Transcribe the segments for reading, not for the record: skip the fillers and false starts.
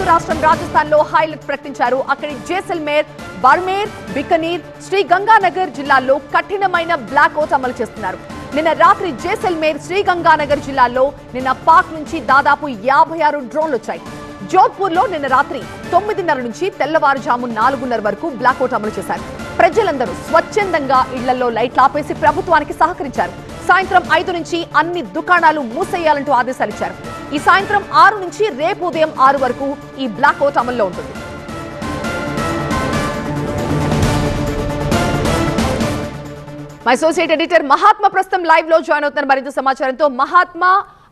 రాష్ట్రం రాజస్థాన్ లో హైలైట్ ప్రకటించారు. అక్కడి జైసల్మేర్, బార్మేర్, బికనీర్, శ్రీ గంగానగర్ జిల్లాల్లో కఠినమైన బ్లాక్ అవుట్ అమలు చేస్తున్నారు. నిన్న రాత్రి జైసల్మేర్, శ్రీ గంగానగర్ జిల్లాల్లో నిన్న పాక్ నుంచి దాదాపు 56 డ్రోన్లు వచ్చాయి. జోధ్పూర్ లో నిన్న రాత్రి 9:30 నుంచి తెల్లవారుజాము 4:30 వరకు బ్లాక్అవుట్ అమలు చేశారు. ప్రజలందరూ స్వచ్ఛందంగా ఇళ్లలో లైట్లు ఆపేసి ప్రభుత్వానికి సహకరించారు. సాయంత్రం 5 నుంచి అన్ని దుకాణాలు మూసేయాలంటూ ఆదేశాలు ఇచ్చారు. ఈ సాయంత్రం 6 నుంచి రేపు ఉదయం 6 వరకు ఈ బ్లాక్అవుట్ అమల్లో ఉంటుంది. మై అసోసియేట్ ఎడిటర్ మహాత్మా ప్రస్తుతం లైవ్ లో జాయిన్ అవుతున్నారు మరింత సమాచారంతో. మహాత్మా,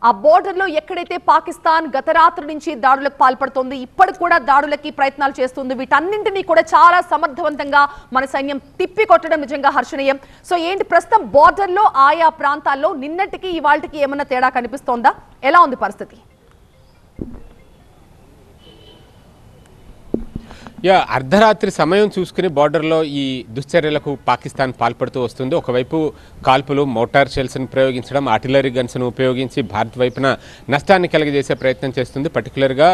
ఆ బోర్డర్ లో ఎక్కడైతే పాకిస్తాన్ గత రాత్రి నుంచి దాడులకు పాల్పడుతోంది, ఇప్పటికి కూడా దాడులకి ప్రయత్నాలు చేస్తుంది, వీటన్నింటినీ కూడా చాలా సమర్థవంతంగా మన సైన్యం తిప్పి కొట్టడం నిజంగా హర్షణీయం. సో ఏంటి ప్రస్తుతం బోర్డర్ లో ఆయా ప్రాంతాల్లో నిన్నటికి ఇవాళకి ఏమన్నా తేడా కనిపిస్తోందా? ఎలా ఉంది పరిస్థితి? అర్ధరాత్రి సమయం చూసుకుని బార్డర్లో ఈ దుశ్చర్యలకు పాకిస్తాన్ పాల్పడుతూ వస్తుంది. ఒకవైపు కాల్పులు, మోటార్ షెల్స్ను ప్రయోగించడం, ఆర్టిలరీ గన్స్ను ఉపయోగించి భారత్ వైపున నష్టాన్ని కలిగజేసే ప్రయత్నం చేస్తుంది. పర్టికులర్గా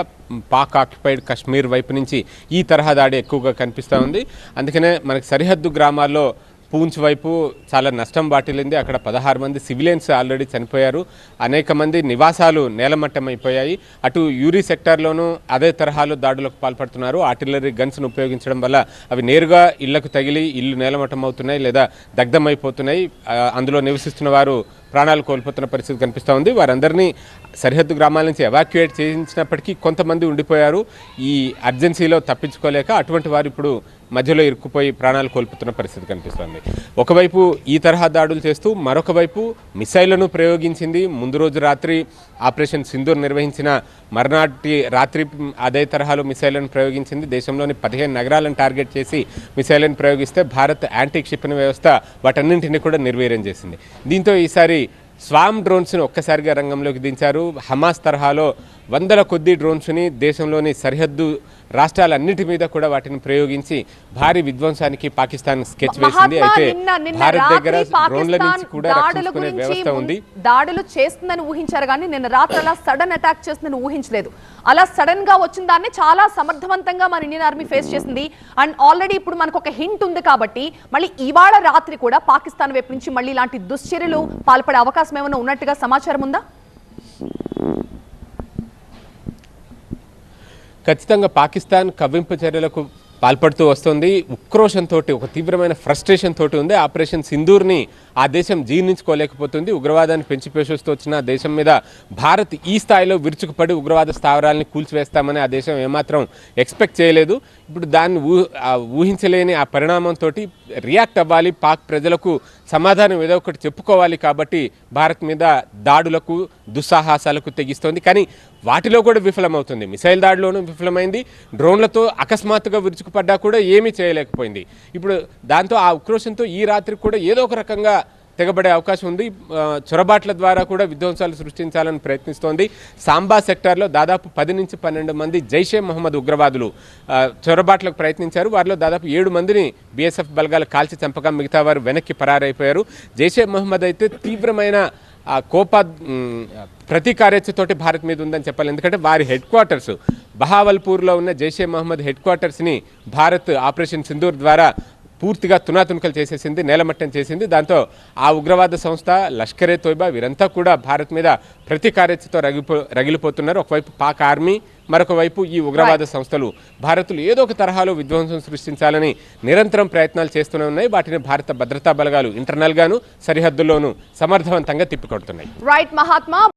పాక్ ఆక్యుపైడ్ కశ్మీర్ వైపు నుంచి ఈ తరహా దాడి ఎక్కువగా కనిపిస్తూ ఉంది. అందుకనే మనకి సరిహద్దు గ్రామాల్లో పూంచ్ వైపు చాలా నష్టం వాటిల్లింది. అక్కడ 16 మంది సివిలియన్స్ ఆల్రెడీ చనిపోయారు. అనేక మంది నివాసాలు నేలమట్టం అయిపోయాయి. అటు యూరీ సెక్టార్లోనూ అదే తరహాలో దాడులకు పాల్పడుతున్నారు. ఆర్టిలరీ గన్స్ను ఉపయోగించడం వల్ల అవి నేరుగా ఇళ్లకు తగిలి ఇల్లు నేలమట్టం అవుతున్నాయి లేదా దగ్ధమైపోతున్నాయి. అందులో నివసిస్తున్న వారు ప్రాణాలు కోల్పోతున్న పరిస్థితి కనిపిస్తూ ఉంది. వారందరినీ సరిహద్దు గ్రామాల నుంచి ఎవాక్యుయేట్ చేయించినప్పటికీ కొంతమంది ఉండిపోయారు. ఈ అర్జెన్సీలో తప్పించుకోలేక అటువంటి వారు ఇప్పుడు మధ్యలో ఇరుక్కుపోయి ప్రాణాలు కోల్పోతున్న పరిస్థితి కనిపిస్తుంది. ఒకవైపు ఈ తరహా దాడులు చేస్తూ మరొక వైపు మిసైళ్లను ప్రయోగించింది. ముందు రోజు రాత్రి ఆపరేషన్ సింధూర్ నిర్వహించిన మర్నాటి రాత్రి అదే తరహాలో మిసైళ్లను ప్రయోగించింది. దేశంలోని 15 నగరాలను టార్గెట్ చేసి మిసైళ్లను ప్రయోగిస్తే భారత్ యాంటీ క్షిపణి వ్యవస్థ వాటన్నింటినీ కూడా నిర్వీర్యం చేసింది. దీంతో ఈసారి స్వామ్ డ్రోన్స్ను ఒక్కసారిగా రంగంలోకి దించారు. హమాస్ తరహాలో వందల కొద్ది డ్రోన్స్ని దేశంలోని సరిహద్దు రాష్ట్రాలన్నిటి మీద కూడా వాటిని ప్రయోగించి భారీ విధ్వంసానికి పాకిస్తాన్ స్కెచ్ వేసింది. అయితే భారత్ దగ్గర డ్రోన్ల నుంచి కూడా రక్షించుకునే వ్యవస్థ ఉంది. దాడులు చేస్తుందని ఊహించారు కానీ నిన్న రాత్రి అలా సడన్ అటాక్ చేస్తుందని ఊహించలేదు. అలా సడన్ గా వచ్చిన దాన్ని చాలా సమర్థవంతంగా మన ఇండియన్ ఆర్మీ ఫేస్ చేసింది. అండ్ ఆల్రెడీ ఇప్పుడు మనకు ఒక హింట్ ఉంది కాబట్టి మళ్ళీ ఇవాళ రాత్రి కూడా పాకిస్తాన్ వైపు నుంచి మళ్ళీ ఇలాంటి దుశ్చర్యలు పాల్పడే అవకాశం ఏమైనా ఉన్నట్టుగా సమాచారం ఉందా? ఖచ్చితంగా పాకిస్తాన్ కవ్వింపు చర్యలకు పాల్పడుతూ వస్తుంది. ఉక్రోషంతో, ఒక తీవ్రమైన ఫ్రస్ట్రేషన్ తోటి ఉంది. ఆపరేషన్ సింధూర్ని ఆ దేశం జీర్ణించుకోలేకపోతుంది. ఉగ్రవాదాన్ని పెంచి పోషిస్తూ వచ్చిన దేశం మీద భారత్ ఈ స్థాయిలో విరుచుకుపడి ఉగ్రవాద స్థావరాలని కూల్చివేస్తామని ఆ దేశం ఏమాత్రం ఎక్స్పెక్ట్ చేయలేదు. ఇప్పుడు దాన్ని ఊహించలేని ఆ పరిణామంతో రియాక్ట్ అవ్వాలి, పాక్ ప్రజలకు సమాధానం ఏదో ఒకటి చెప్పుకోవాలి. కాబట్టి భారత్ మీద దాడులకు, దుస్సాహసాలకు తెగిస్తోంది. కానీ వాటిలో కూడా విఫలమవుతుంది. మిసైల్ దాడిలోనూ విఫలమైంది. డ్రోన్లతో అకస్మాత్తుగా విరుచుకుపడ్డా కూడా ఏమీ చేయలేకపోయింది. ఇప్పుడు దాంతో ఆ ఉక్రోషంతో ఈ రాత్రి కూడా ఏదో ఒక రకంగా తెగబడే అవకాశం ఉంది. చొరబాట్ల ద్వారా కూడా విధ్వంసాలు సృష్టించాలని ప్రయత్నిస్తోంది. సాంబా సెక్టార్లో దాదాపు 10 నుంచి 12 మంది జైషే మహమ్మద్ ఉగ్రవాదులు చొరబాట్లకు ప్రయత్నించారు. వారిలో దాదాపు 7 మందిని బీఎస్ఎఫ్ బలగాలు కాల్చి చంపగా మిగతా వారు వెనక్కి పరారైపోయారు. జైషే మహమ్మద్ అయితే తీవ్రమైన ప్రతీకార్యతతోటి భారత్ మీద ఉందని చెప్పాలి. ఎందుకంటే వారి హెడ్ క్వార్టర్స్ బహావల్పూర్లో ఉన్న జైషే మహమ్మద్ హెడ్ క్వార్టర్స్ని భారత్ ఆపరేషన్ సింధూర్ ద్వారా పూర్తిగా తునాతునకలు చేసేసింది, నేలమట్టం చేసింది. దాంతో ఆ ఉగ్రవాద సంస్థ లష్కరే తోయిబా వీరంతా కూడా భారత్ మీద ప్రతీకార్యతతో రగిలిపోతున్నారు. ఒకవైపు పాక్ ఆర్మీ, మరొక వైపు ఈ ఉగ్రవాద సంస్థలు భారత్లో ఏదో ఒక తరహాలో విధ్వంసం సృష్టించాలని నిరంతరం ప్రయత్నాలు చేస్తూనే ఉన్నాయి. వాటిని భారత భద్రతా బలగాలు ఇంటర్నల్ గాను సరిహద్దుల్లోనూ సమర్థవంతంగా తిప్పికొడుతున్నాయి. రైట్ మహాత్మా.